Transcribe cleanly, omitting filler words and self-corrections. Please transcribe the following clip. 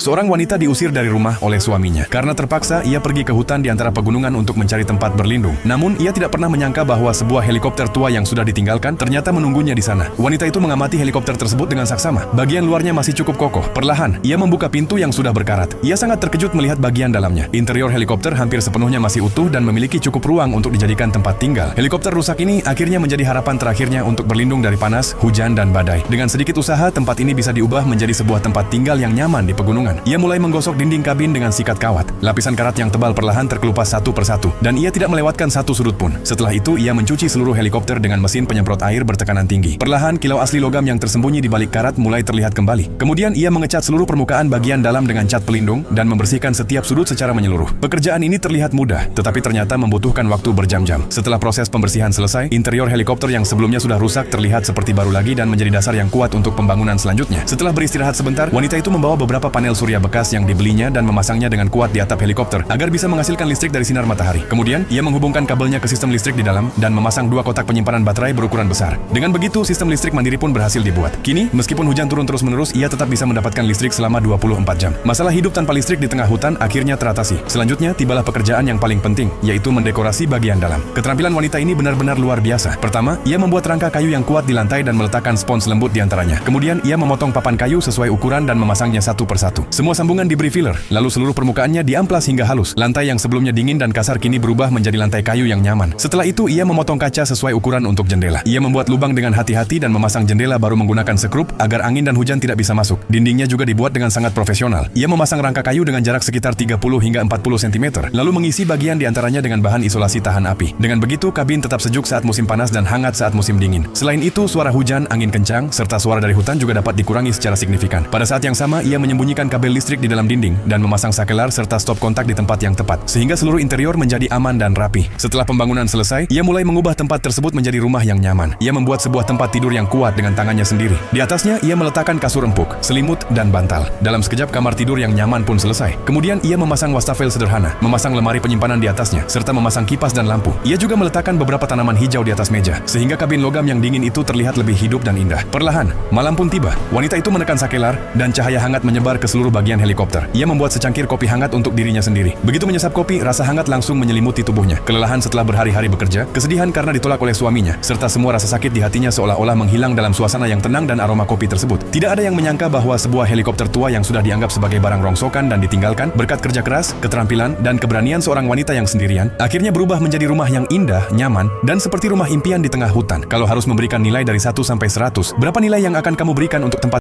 Seorang wanita diusir dari rumah oleh suaminya. Karena terpaksa, ia pergi ke hutan di antara pegunungan untuk mencari tempat berlindung. Namun, ia tidak pernah menyangka bahwa sebuah helikopter tua yang sudah ditinggalkan ternyata menunggunya di sana. Wanita itu mengamati helikopter tersebut dengan saksama. Bagian luarnya masih cukup kokoh. Perlahan, ia membuka pintu yang sudah berkarat. Ia sangat terkejut melihat bagian dalamnya. Interior helikopter hampir sepenuhnya masih utuh dan memiliki cukup ruang untuk dijadikan tempat tinggal. Helikopter rusak ini akhirnya menjadi harapan terakhirnya untuk berlindung dari panas, hujan, dan badai. Dengan sedikit usaha, tempat ini bisa diubah menjadi sebuah tempat tinggal yang nyaman di pegunungan. Ia mulai menggosok dinding kabin dengan sikat kawat. Lapisan karat yang tebal perlahan terkelupas satu persatu, dan ia tidak melewatkan satu sudut pun. Setelah itu, ia mencuci seluruh helikopter dengan mesin penyemprot air bertekanan tinggi. Perlahan, kilau asli logam yang tersembunyi di balik karat mulai terlihat kembali. Kemudian, ia mengecat seluruh permukaan bagian dalam dengan cat pelindung dan membersihkan setiap sudut secara menyeluruh. Pekerjaan ini terlihat mudah, tetapi ternyata membutuhkan waktu berjam-jam. Setelah proses pembersihan selesai, interior helikopter yang sebelumnya sudah rusak terlihat seperti baru lagi dan menjadi dasar yang kuat untuk pembangunan selanjutnya. Setelah beristirahat sebentar, wanita itu membawa beberapa panel surya bekas yang dibelinya dan memasangnya dengan kuat di atap helikopter agar bisa menghasilkan listrik dari sinar matahari. Kemudian, ia menghubungkan kabelnya ke sistem listrik di dalam dan memasang dua kotak penyimpanan baterai berukuran besar. Dengan begitu, sistem listrik mandiri pun berhasil dibuat. Kini, meskipun hujan turun terus-menerus, ia tetap bisa mendapatkan listrik selama 24 jam. Masalah hidup tanpa listrik di tengah hutan akhirnya teratasi. Selanjutnya, tibalah pekerjaan yang paling penting, yaitu mendekorasi bagian dalam. Keterampilan wanita ini benar-benar luar biasa. Pertama, ia membuat rangka kayu yang kuat di lantai dan meletakkan spons lembut di antaranya. Kemudian, ia memotong papan kayu sesuai ukuran dan memasangnya satu persatu. Semua sambungan diberi filler, lalu seluruh permukaannya diamplas hingga halus. Lantai yang sebelumnya dingin dan kasar kini berubah menjadi lantai kayu yang nyaman. Setelah itu, ia memotong kaca sesuai ukuran untuk jendela. Ia membuat lubang dengan hati-hati dan memasang jendela baru menggunakan sekrup agar angin dan hujan tidak bisa masuk. Dindingnya juga dibuat dengan sangat profesional. Ia memasang rangka kayu dengan jarak sekitar 30 hingga 40 cm, lalu mengisi bagian di antaranya dengan bahan isolasi tahan api. Dengan begitu, kabin tetap sejuk saat musim panas dan hangat saat musim dingin. Selain itu, suara hujan, angin kencang, serta suara dari hutan juga dapat dikurangi secara signifikan. Pada saat yang sama, ia menyembunyikan kabel listrik di dalam dinding dan memasang sakelar serta stop kontak di tempat yang tepat, sehingga seluruh interior menjadi aman dan rapi. Setelah pembangunan selesai, ia mulai mengubah tempat tersebut menjadi rumah yang nyaman. Ia membuat sebuah tempat tidur yang kuat dengan tangannya sendiri. Di atasnya, ia meletakkan kasur empuk, selimut, dan bantal. Dalam sekejap, kamar tidur yang nyaman pun selesai. Kemudian, ia memasang wastafel sederhana, memasang lemari penyimpanan di atasnya, serta memasang kipas dan lampu. Ia juga meletakkan beberapa tanaman hijau di atas meja, sehingga kabin logam yang dingin itu terlihat lebih hidup dan indah. Perlahan, malam pun tiba. Wanita itu menekan sakelar, dan cahaya hangat menyebar ke seluruh bagian helikopter. Ia membuat secangkir kopi hangat untuk dirinya sendiri. Begitu menyesap kopi, rasa hangat langsung menyelimuti tubuhnya. Kelelahan setelah berhari-hari bekerja, kesedihan karena ditolak oleh suaminya, serta semua rasa sakit di hatinya seolah-olah menghilang dalam suasana yang tenang dan aroma kopi tersebut. Tidak ada yang menyangka bahwa sebuah helikopter tua yang sudah dianggap sebagai barang rongsokan dan ditinggalkan berkat kerja keras, keterampilan, dan keberanian seorang wanita yang sendirian, akhirnya berubah menjadi rumah yang indah, nyaman, dan seperti rumah impian di tengah hutan. Kalau harus memberikan nilai dari 1 sampai 100, berapa nilai yang akan kamu berikan untuk tempat